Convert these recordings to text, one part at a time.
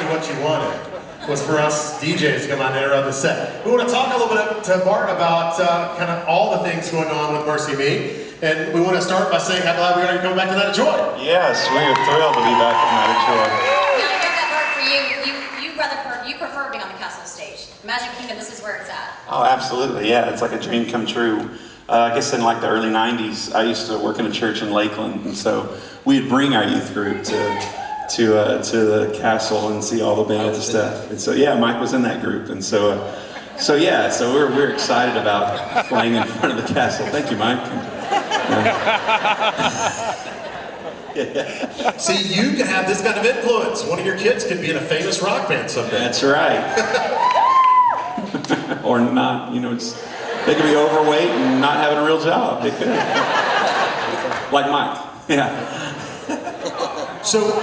exactly what you wanted, was for us DJs to come out and interrupt the set. We want to talk a little bit to Bart about kind of all the things going on with MercyMe. And we want to start by saying how glad we are to come back to Night of Joy. Yes, we are thrilled to be back at Night of Joy. Now, I know that worked for you. You prefer being on the castle stage. Magic Kingdom, this is where it's at. Oh, absolutely, yeah. It's like a dream come true. I guess in like the early 90s, I used to work in a church in Lakeland, and so we'd bring our youth group to the castle and see all the bands and stuff. And so yeah, Mike was in that group, and so yeah, so we're excited about playing in front of the castle. Thank you, Mike. Yeah. See, you can have this kind of influence. One of your kids could be in a famous rock band someday. That's right. Or not, you know, they could be overweight and not having a real job. They could. Like Mike. Yeah. So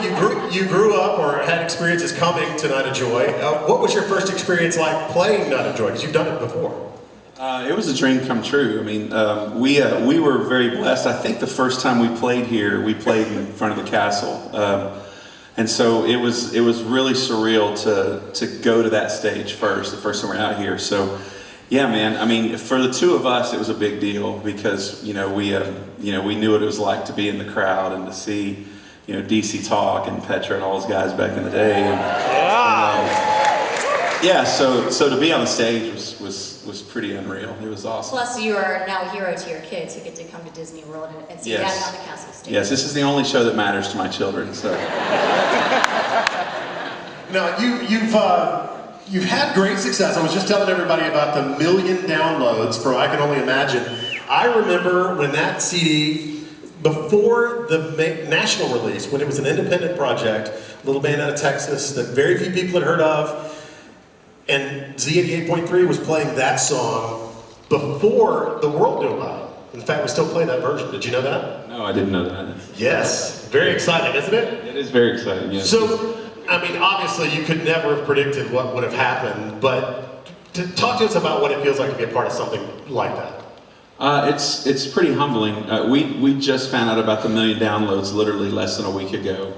you grew up or had experiences coming to Night of Joy. What was your first experience like playing Night of Joy? Because you've done it before. It was a dream come true. I mean, we were very blessed. I think the first time we played here, we played in front of the castle, and so it was really surreal to go to that stage first. The first time we're out here. So, yeah, man. I mean, for the two of us, it was a big deal because we knew what it was like to be in the crowd and to see DC Talk and Petra and all those guys back in the day. Yeah, so to be on the stage was pretty unreal. It was awesome. Plus, you are now a hero to your kids who get to come to Disney World and see Daddy on the castle stage. Yes, this is the only show that matters to my children. So. Now you've had great success. I was just telling everybody about the 1 million downloads for I Can Only Imagine. I remember when that CD, before the national release, when it was an independent project, a little band out of Texas that very few people had heard of. And Z88.3 was playing that song before the world knew about it. In fact, we still play that version. Did you know that? No, I didn't know that. Yes. Very exciting, isn't it? It is very exciting, yes. So, I mean, obviously you could never have predicted what would have happened, but talk to us about what it feels like to be a part of something like that. It's pretty humbling. We just found out about the 1 million downloads literally less than a week ago.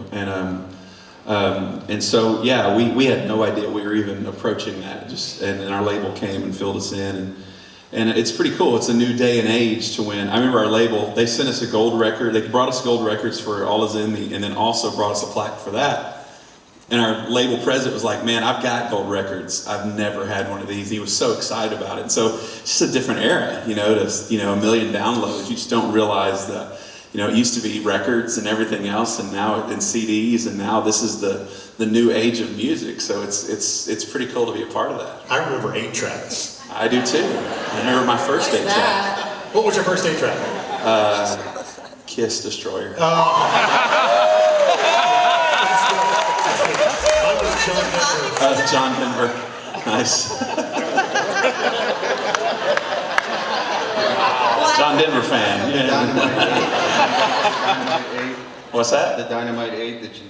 And so, yeah, we had no idea we were even approaching that. And our label came and filled us in, and it's pretty cool. It's a new day and age to when. I remember our label. They sent us a gold record. They brought us gold records for All Is In Me, and then also brought us a plaque for that. And our label president was like, "Man, I've got gold records. I've never had one of these." And he was so excited about it. And so it's just a different era, to 1 million downloads. You just don't realize that. It used to be records and everything else, and now in CDs, and now this is the new age of music. So it's pretty cool to be a part of that. I remember 8-tracks. I do too. I remember my first 8-track. What was your first 8-track? Kiss Destroyer. I was John Denver. Nice. John Denver fan. Yeah. Dynamite 8. What's that? The Dynamite 8 that you...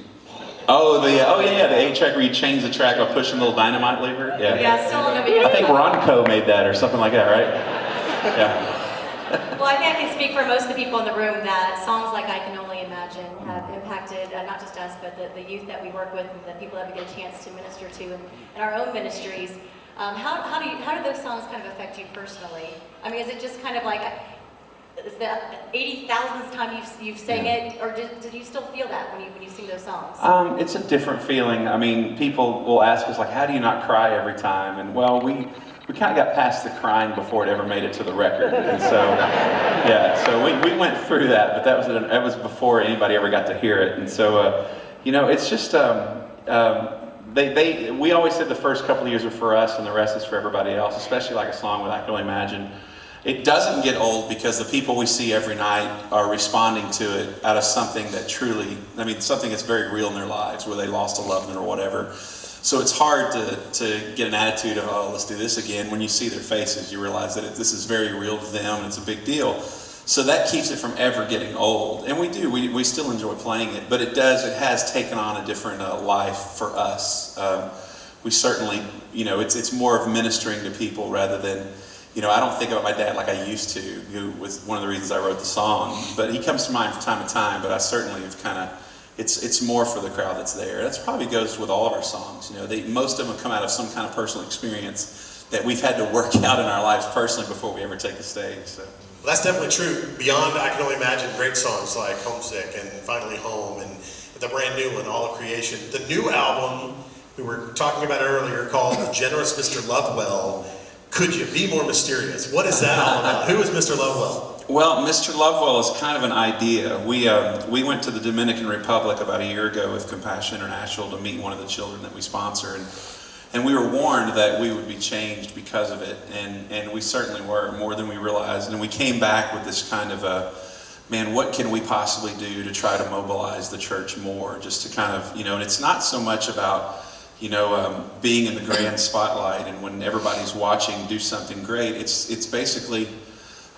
Oh, the 8-track where you change the track by pushing the little dynamite lever. Yeah. Yeah, still on the video. I think Ronco made that or something like that, right? Yeah. Well, I think I can speak for most of the people in the room that songs like I Can Only Imagine have impacted not just us, but the youth that we work with and the people that we get a chance to minister to in our own ministries. How do those songs kind of affect you personally? I mean, is it just kind of like, is the 80,000th time you've sang it, or did you still feel that when you sing those songs? It's a different feeling. I mean, people will ask us like, how do you not cry every time? And well, we kind of got past the crying before it ever made it to the record, and so yeah, so we went through that, but that was before anybody ever got to hear it, and so it's just we always said the first couple of years are for us and the rest is for everybody else, especially like a song with I Can Only Imagine. It doesn't get old because the people we see every night are responding to it out of something that truly, something that's very real in their lives, where they lost a loved one or whatever. So it's hard to get an attitude of, oh, let's do this again. When you see their faces, you realize that this is very real to them and it's a big deal. So that keeps it from ever getting old. And we still enjoy playing it, but it has taken on a different life for us. We certainly, it's more of ministering to people rather than, I don't think about my dad like I used to, who was one of the reasons I wrote the song. But he comes to mind from time to time, but I certainly have kind of, it's more for the crowd that's there. That probably goes with all of our songs. Most of them come out of some kind of personal experience that we've had to work out in our lives personally before we ever take the stage. So. Well, that's definitely true. Beyond I Can Only Imagine, great songs like Homesick and Finally Home and the brand new one, All of Creation. The new album we were talking about earlier called The Generous Mr. Lovewell. Could you be more mysterious? What is that all about? Who is Mr. Lovewell? Well, Mr. Lovewell is kind of an idea. We went to the Dominican Republic about a year ago with Compassion International to meet one of the children that we sponsor, and we were warned that we would be changed because of it, and we certainly were, more than we realized. And we came back with this kind of man, what can we possibly do to try to mobilize the church more, just to kind of, and it's not so much about, being in the grand spotlight and when everybody's watching do something great. It's basically,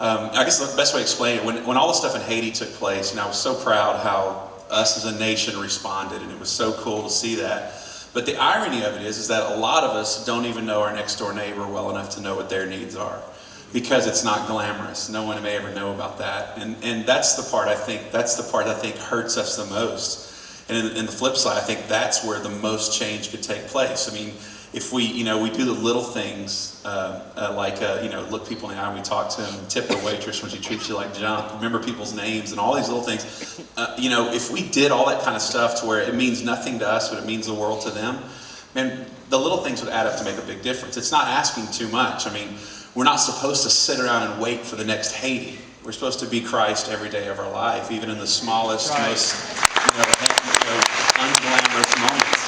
I guess the best way to explain it, when all the stuff in Haiti took place, I was so proud how us as a nation responded, and it was so cool to see that. But the irony of it is that a lot of us don't even know our next door neighbor well enough to know what their needs are, because it's not glamorous. No one may ever know about that, and that's the part I think hurts us the most. And in the flip side, I think that's where the most change could take place. I mean, if we do the little things, look people in the eye, we talk to them, tip the waitress when she treats you like junk, remember people's names, and all these little things. If we did all that kind of stuff to where it means nothing to us, but it means the world to them, man, the little things would add up to make a big difference. It's not asking too much. I mean, we're not supposed to sit around and wait for the next Haiti. We're supposed to be Christ every day of our life, even in the smallest, most unglamorous moments.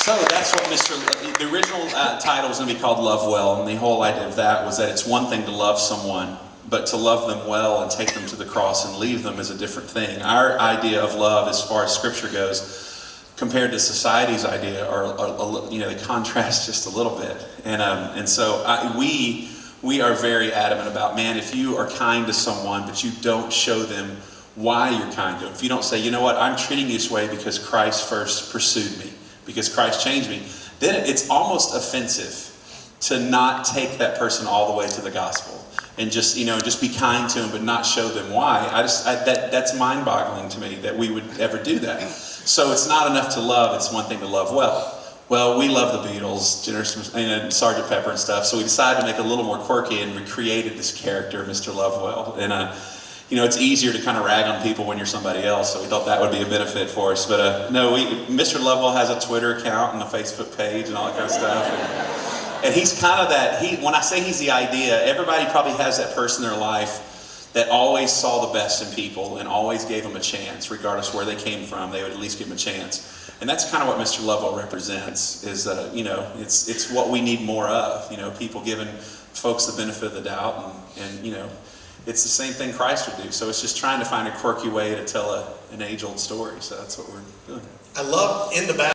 So that's what the original title was going to be called Lovewell, and the whole idea of that was that it's one thing to love someone, but to love them well and take them to the cross and leave them is a different thing. Our idea of love, as far as Scripture goes, compared to society's idea, they contrast just a little bit. And so we are very adamant about, man, if you are kind to someone, but you don't show them why you're kind to them, if you don't say, you know what, I'm treating you this way because Christ first pursued me, because Christ changed me, then it's almost offensive to not take that person all the way to the gospel and just be kind to them but not show them why. That's mind-boggling to me that we would ever do that. So it's not enough to love, it's one thing to love well. Well, we love the Beatles, and Sgt. Pepper and stuff, so we decided to make it a little more quirky, and we created this character, Mr. Lovewell. And it's easier to kind of rag on people when you're somebody else, so we thought that would be a benefit for us. But Mr. Lovewell has a Twitter account and a Facebook page and all that kind of stuff. And he's kind of that, when I say he's the idea, everybody probably has that person in their life that always saw the best in people and always gave them a chance, regardless where they came from, they would at least give them a chance. And that's kind of what Mr. Lovewell represents, is, it's what we need more of, people giving folks the benefit of the doubt, and it's the same thing Christ would do. So it's just trying to find a quirky way to tell an age-old story. So that's what we're doing. I love in the back.